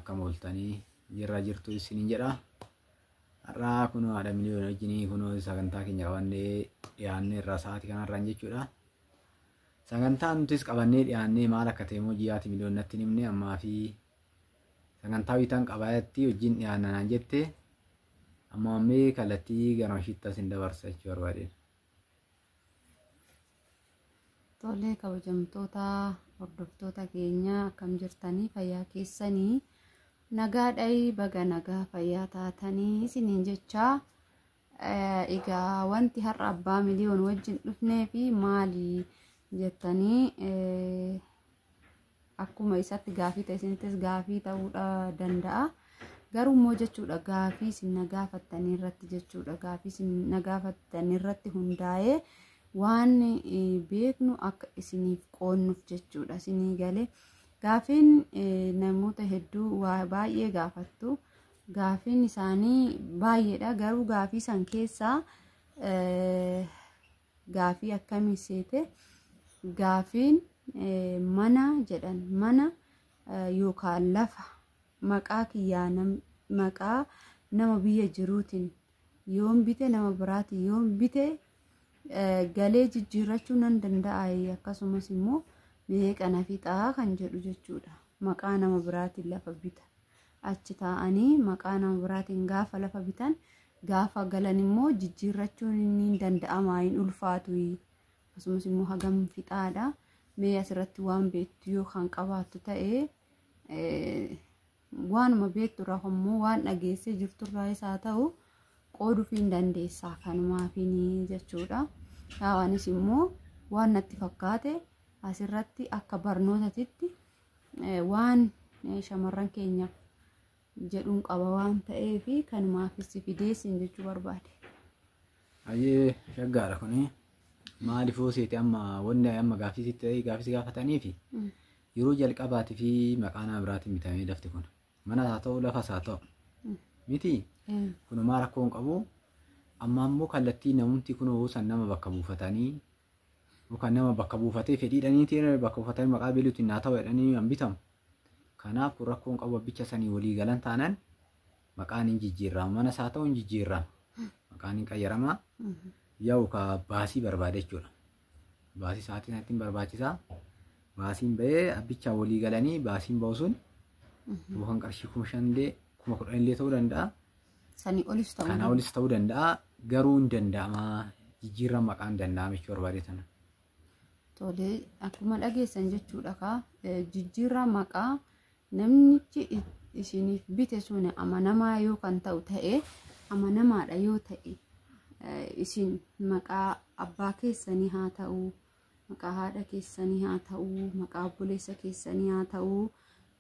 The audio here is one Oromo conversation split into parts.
akka mooltanii jirra jirtu isiniin jedha. Har'aa kunoo haadha miliyoona wajjinii kunoo sagantaa keenya qabannee dhiyaannee irraa sa'aatii kanarraan jechuudha. Sagantaan nutis qabannee dhiyaannee maal akka ta'e immoo ji'aati miliyoonatti himne ammaa fi sagantaa bitaan qabaatti wajjin dhiyaannaan jette amma ammee kallattii gara ishiitti asin dabarsa jechuu barbaadeen. Tolee kabajamtoota hordoftoota keenya akkam jirtanii fayyaa keessanii nagaadhayi baga nagaa fayyaa taatanii isiniin jechaa egaa wanti har'a abbaa miliyoon wajjin dhufnee fi maali jettanii akkuma isatti gaafii ta'e isinittis gaafii ta'uu danda'a. Garuu immoo jechuudha gaafii isin nagaafattanii irratti jechuudha gaafii isin nagaafattanii irratti hundaa'ee waan beeknu akka isiniif qoonnuuf jechuudha isinii galee gaafiin namoota hedduu waa baay'ee gaafattu gaafiin isaanii baay'eedha garuu gaafii san keessaa gaafii akkamii seete gaafiin mana jedhan mana yookaan lafa maqaa kiyyaa maqaa nama biyya jiruutiin yoon bite nama biraatiin yoon bite galee jijjiirrachuu nan danda'a akkasumas immoo meeqa na fixaa kan jedhu jechuudha. Maqaa nama biraatiin lafa bita achi taa'anii maqaa nama biraatiin gaafa lafa bitan gaafa galan immoo jijjiirrachuun ni danda'ama hin ulfaatu akkasumas immoo hagam fixaadha. Mee asirratti waan beektu yoo kan qabaattu ta'e waanuma beektu irraa immoo waan dhageessee jirtu irraa isaa ta'u qooduu fi dandeessaa kanumaafiin jechuudha. Waanis immoo waan natti fakkaate asirratti akka barnootatti waan shamarran keenyaaf jedhuun qaba waan ta'eef kanumaafis fideessin jechuu barbaade. Ayyee shaggaadha kuni maaliifoo seeti amma wanni amma gaafisitti gaafataniif yeroo jalqabaatii fi maqaa nama biraatiin bitamee lafti kun mana haa ta'u lafas haa ta'u miti kunumaa rakkoon qabu amma ammoo kallattii namumti kunoo san nama bakka buufatanii yookaan nama bakka buufatee fedhiidhaniitii bakka buufatanii maqaa beeluutiin naa ta'u jedhanii hin bitamu. Kanaaf kun rakkoon qabu abbicha sanii walii galan taanaan maqaan hin jijjiirrama manas haa ta'u hin jijjiirrama maqaan hin qayyaramaa yookaan baasii barbaade jechuudha. Baasii sa'aatii sanatti hin barbaachisaa baasiin ba'ee abbicha walii galanii baasiin ba'u sun yookaan qarshii 5,000 10,000 illee ta'uu danda'a. Sanii olis ta'uu Kana olis ta'uu danda'a garuu hin danda'ama jijjiirrama maqaan danda'ama jechuu barbaade sana. Tolee akkuma dhageessan jechuudha ka jijjiirrama maqaa namnichi isiniif bite sun amanamaa yoo kan ta'u ta'e amanamaadha yoo ta'e isin maqaa abbaa keessanii haa ta'u maqaa haadha keessanii haa ta'u maqaa obboleessa keessanii haa ta'u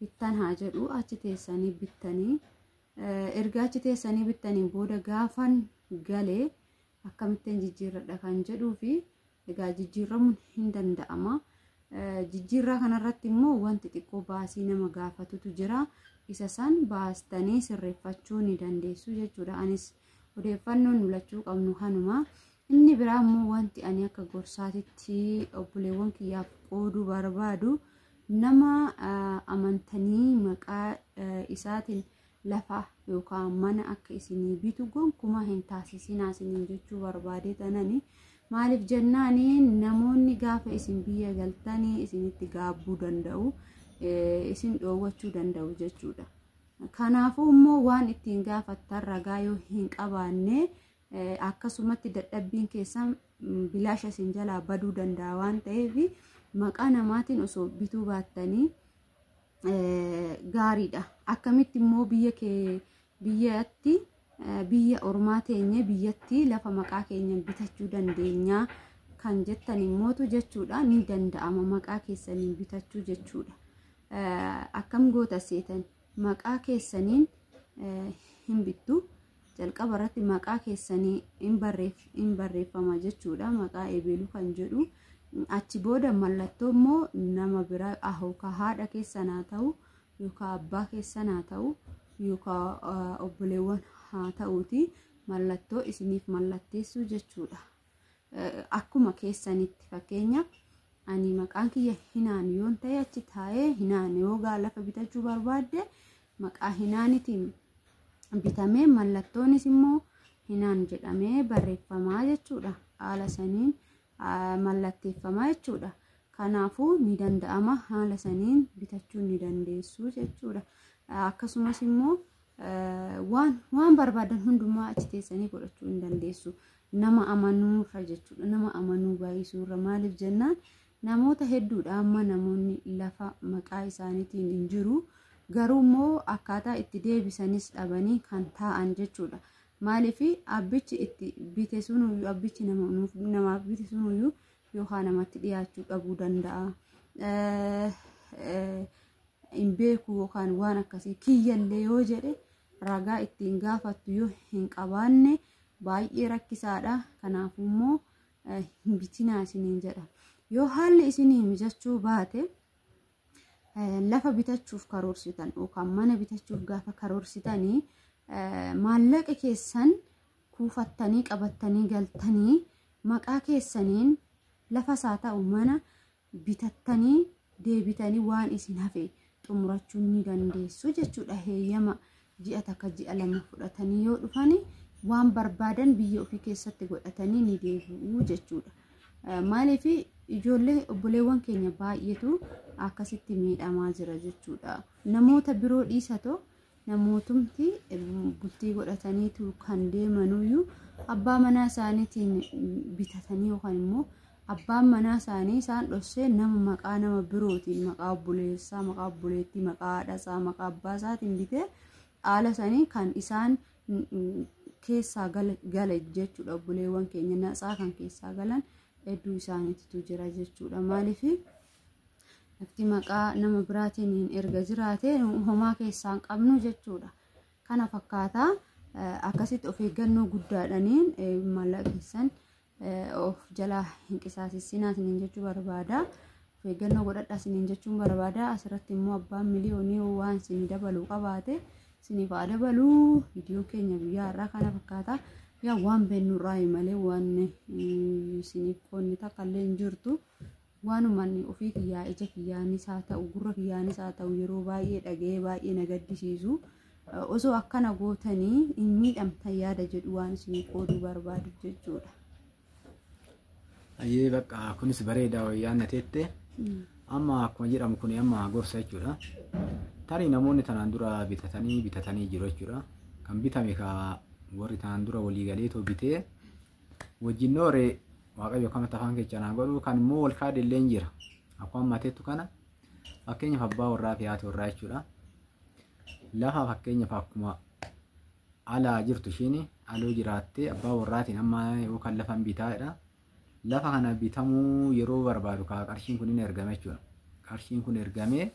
bittan haa jedhu achi teessanii bittanii erga achi teessanii bittanii booda gaafan galee akkamittiin jijjiirradha kan jedhuu fi egaa jijjiirramuun hin danda'ama. Jijjiirraa kanarratti immoo wanti xiqqoo baasii nama gaafatutu jira. Isa san baastanii sirreeffachuu ni dandeessu jechuudha. Anis odeeffannoon mul'achuu qabnu kanuma. Inni biraa immoo wanti ani akka gorsaatitti obboleewwan kiyyaaf qooduu barbaadu nama amantanii maqaa isaatiin lafa yookaan mana akka isinii bitu gonkumaa hin taasisinaa isiniin jechuu barbaade tanani. Maaliif jennaani namoonni gaafa isin biyya galtanii isinitti gaabbuu danda'u isin dhoowwachuu danda'u jechuudha. Kanaafuu immoo waan ittiin gaafattan ragaa yoo hin qabaanne akkasumatti dadhabbiin keessan bilaasha isin jalaa baduu danda'a waan ta'eef maqaa namaatiin osoo bituu baattanii gaariidha. Akkamitti immoo biyyatti biyya ormaa teenye biyyatti lafa maqaa keenya bitachuu dandeenya kan jettan immootu jechuudha ni danda'ama maqaa keessaniin bitachuu jechuudha. Akkam goota seetan maqaa keessaniin hin bittu jalqaba irratti maqaa keessanii hin barreeffama jechuudha maqaa eebeluu kan jedhu achi booda mallattoo immoo nama biraa yookaan haadha keessan haa ta'u yookaan abbaa keessan haa ta'u yookaan obboleewwan haa ta'uuti mallattoo isiniif mallatteessuu jechuudha. Akkuma keessanitti fakkeenya ani maqaan kiyya hinaan yoon ta'e achi taa'ee hinaan yoo lafa bitachuu barbaadde maqaa hinaanitiin bitamee mallattoonis immoo hinaan jedhamee barreeffamaa jechuudha. Haala saniin mallatteeffamaa jechuudha. Kanaafuu ni danda'ama haala saniin bitachuu ni dandeessu jechuudha. Akkasumas immoo waan barbaadan hundumaa achi teessanii godhachuu ni dandeessu. Nama amanuurra jechuudha. Nama amanuu baay'isuurra maaliif jennaan namoota hedduudha amma namoonni lafa maqaa isaaniitiin hin jiru. Garuu immoo akkaataa itti deebisanis dhabanii kan taa'an jechuudha. Maaliif abbichi itti bite sunuyyuu abbichi namaaf bite sunuyyuu yookaan namatti dhiyaachuu dhabuu danda'a. Hin beeku yookaan waan akkasii kiyyallee yoo jedhe ragaa ittiin gaafattu yoo hin qabaanne baay'ee rakkisaadha. Kanaafuu immoo hin bitinaa isiniin jedha. Yoo haalli isinii mijachuu baate lafa bitachuuf karoorsitan yookaan mana bitachuuf gaafa karoorsitanii maallaqa keessan kuufattanii qabattanii galtanii maqaa keessaniin lafa isaa ta'u mana bitattanii deebitanii waan isin hafe xumurachuu ni dandeessu jechuudha. Heeyyama ji'a takka ji'a lama fudhatanii yoo dhufani waan barbaadan biyya ofii keessatti godhatanii ni deebi'u jechuudha. Maaliif ijoollee obboleewwan keenya baay'eetu akkasitti miidhamaa jira jechuudha. Namoota biroo dhiisatoo namootumti bultii godhataniitu kan deemanuyyuu abbaa manaa isaaniitiin bitatanii yookaan immoo abbaan manaa isaanii isaan dhossee maqaa nama birootiin maqaa obboleessaa, maqaa obboleettii, maqaa haadhasaa, maqaa abbaa isaatiin bitee haala sanii kan isaan keessaa gala jechuudha. Obboleewwan keenya natsaa kan keessaa galan hedduu isaaniitu jira jechuudha. Maaliif nafti maqaa nama biraatiin erga jiraate homaa keessaa hin qabnu jechuudha. Kana fakkaataa akkasitti of eeggannoo guddaadhaniin maallaqa keessan of jalaa hin qisaasessinaa isiniin jechuu barbaada. Of eeggannoo godhadhaa isiniin jechuun barbaada. Asirratti immoo abbaan miliyoonii waan isinii dabaluu qabaate isiniif haa dabaluu. Viidiyoon keenya guyyaa har'aa kana fakkaata. Yaa waan beennurraa malee waan isiniif qoonni takka illee hin jirtu. Waanumaan ofii kiyyaa ija kiyyaanis haa ta'u gurra kiyyaanis haa ta'u yeroo baay'ee dhaga'ee baay'ee na gaddisiisu. Osoo akkana gootanii hin miidhamtan yaada jedhu waan isiniif qooduu barbaadu jechuudha. Ayyee bakka kunis bareedaa wayyaan na teette. Amma akkuma jedhamu kun amma gorsa jechuudha. Tarii namoonni tanaan dura bitatanii jiru jechuudha. Kan bitame ka warri tanaan dura walii galeetoo bitee wajjin nooree waaqayyo kamata afaan keechanaa godhu kan immoo wal kaadillee jira. Akkuma mateettu kana fakkeenyaaf abbaa warraa fi haati warraa jechuudha. Lafa fakkeenyaaf akkuma alaa jirtu ishiin aloo jiraattee abbaa warraatiin amma yookaan lafa bitaadha. Lafa kana bitamuu yeroo barbaadu qarshiin kun ni ergame jechuudha. Qarshiin kun ergamee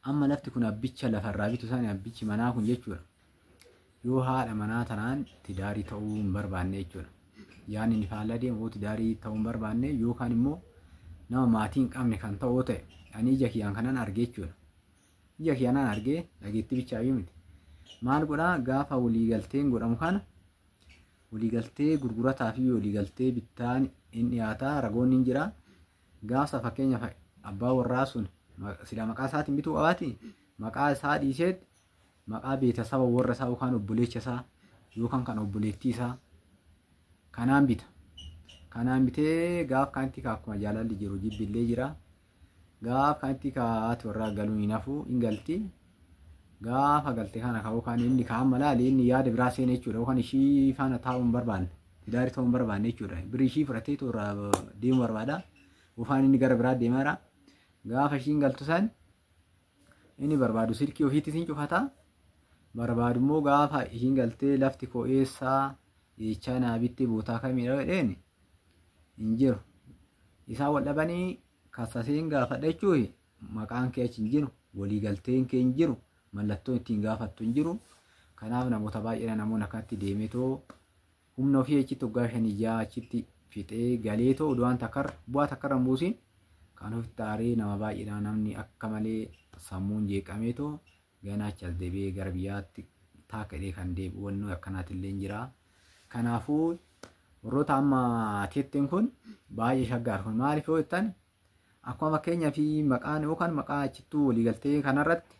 amma lafti kun abbicha lafarraa bitu sana abbichi manaa kun jechuudha. Yoo haadha manaa tanaan tidaarii ta'uu hin barbaanne jechuudha. Yaani ni faallaa deemu tidaarii ta'uu hin barbaanne yookaan immoo nama maatii hin qabne kan ta'uu ta'e ani ija kiyyaan kanan argee jechuudha. Ija kiyyaan argee dhageetti bichaayyuu miti. Maal godhaa gaafa waliigalteen godhamu kana waliigaltee gurgurataa fi waliigaltee bittaan in dhiyaataa ragoonni hin jira. Gaafa fakkeenyaaf abbaa warraa sun sila maqaa isaatiin bituu qabaati maqaa isaa dhiiseet maqaa beetasaba warra isaa yookaan obboleecha isaa yookaan kan obboleettii isaa kanaan bita. Kanaan bitee gaafa kanatti akkuma jaalalli jiru jibbillee jira. Gaafa kanatti haati warraa galuun hin hafu hin galti. Gaafa galte kana yookaan inni kaan malaalee inni yaada biraa seenee jechuudha yookaan ishii faana taa'uu hin barbaanne tidaarii ta'uu hin barbaanne jechuudha. Birii ishii fudhatee toora deemuu barbaada yookaan inni gara biraa deemaara. Gaafa ishiin galtu san inni barbaadu silkii ofiitti siin cufata. Barbaadu immoo gaafa ishiin galtee lafti ko'eessaa jechaa naabitti bootaa kamiidha jedheen hin jiru. Isaan wal dhabanii kassaseen gaafadha jechuun maqaan kee achi hin jiru waliigalteen kee hin jiru. Mallattoon ittiin gaafattu hin jiru. Kanaaf namoota baay'eedhaan namoonni akkatti deemetoo humna ofii achitti waggaa 5 achitti fixee galeetoo du'aan takkar bu'aa takkarra hin buusin kan ofitti aaree nama baay'eedhaan namni akka malee sammuun jeeqameetoo ganaacha as deebi'ee gara biyyaatti taakadhee kan deebi'u wanni akkanaati illee jira. Kanaafuu warroota amma teetteen kun baay'ee shaggaar kun maaliif yoo jettan akkuma fakkeenyaa fi maqaan yookaan maqaa achittuu waliigaltee kanarratti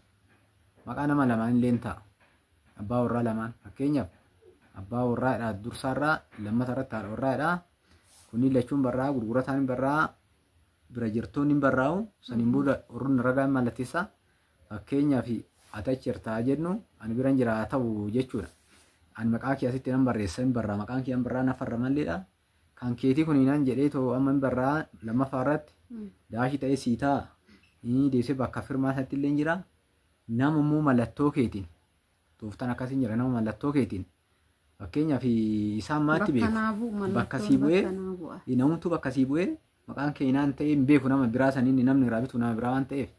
maqaa nama lamaan illee ta'a. Abbaa warraa lamaan fakkeenyaaf abbaa warraadhaa dursaarraa lammata irratti haadha warraadhaa kunniin lachuun barraa gurgurataan barraa bira jirtoonni barraa'u saniin booda warroonni ragaan mallatteessa fakkeenyaaf atachi jirtaa jennu ani biran jira ta'u jechuudha. Ani maqaa kee asitti nan barreessa hin barraa maqaan kee hin barraa nafarra malleedha. Kan keetii kuniinaan jedhee too amma hin barraa lammaffaa irratti daashii ta'ee sii ta'a. Inni deebisee bakka firmaa isaatti illee jira. Nama immoo mallattoo keetiin tooftaan akkasiin jira nama mallattoo keetiin fakkeenyaaf isaan maatti beeku bakka sii bu'ee namumtuu bakka sii bu'ee maqaan kee inaan ta'ee hin beeku nama biraa saniin namni irraa bitu nama biraa waan ta'eef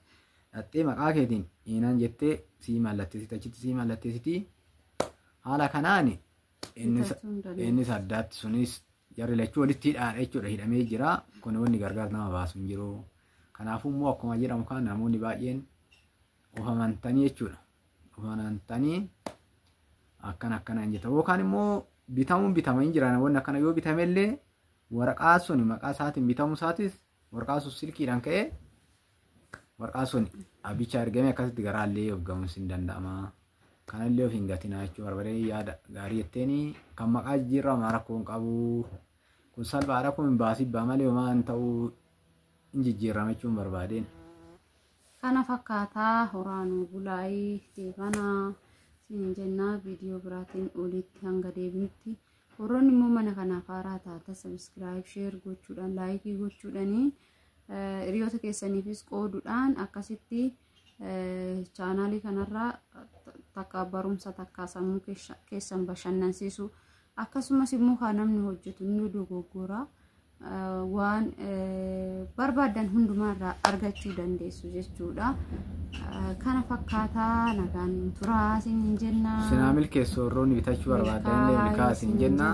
dhattee maqaa keetiin inaan jettee sii mallatteessiti achitti sii mallatteessiti haala kanaan innis addaatti sunis jarri lachuu walitti hidhaadha jechuudha hidhamee jira kun wanni gargaar nama baasu hin jiru kanaafuu immoo akkuma jedhamu kan namoonni baay'een of amantanii jechuudha of amantanii akkanaan jetta yookaan immoo bitamuun bitama hin jiran wanni akkana yoo bitamellee waraqaa sun maqaa isaatiin bitamu isaatis waraqaa sun silkiidhaan ka'ee waraqaa sun abicha argame akkasitti garaallee of gahuun hin danda'ama. Kanallee of hin gatinaa jechuun barbaadee yaada gaarii jetteeni kan maqaa jijjiirraa rakkoo hin qabu kun salphaadha kun hin baasibbaa malee homaa hin ta'uu hin jijjiirrama jechuun barbaadeen. Kana fakkaataa horaanuu bulaayii deebanaa siin jennaa viidiyoo biraatiin olitti hanga deebinutti warroonni immoo mana kanaaf haaraa taata sabiskiraayib sheer gochuudhaan laayikii gochuudhaanii hiriyoota keessaniifis qooduudhaan akkasitti chaanaalii kanarraa takka barumsa takka sammuu keessan bashannansiisu akkasumas immoo kan namni hojjetu inni dogoggora waan barbaadan hundumaarraa argachuu dandeessu jechuudha. Kana fakkaataa nagaan turaa siin jenna. Sinaamil keessoo warroonni bitachuu barbaadan illee milkaa'aa siin jenna.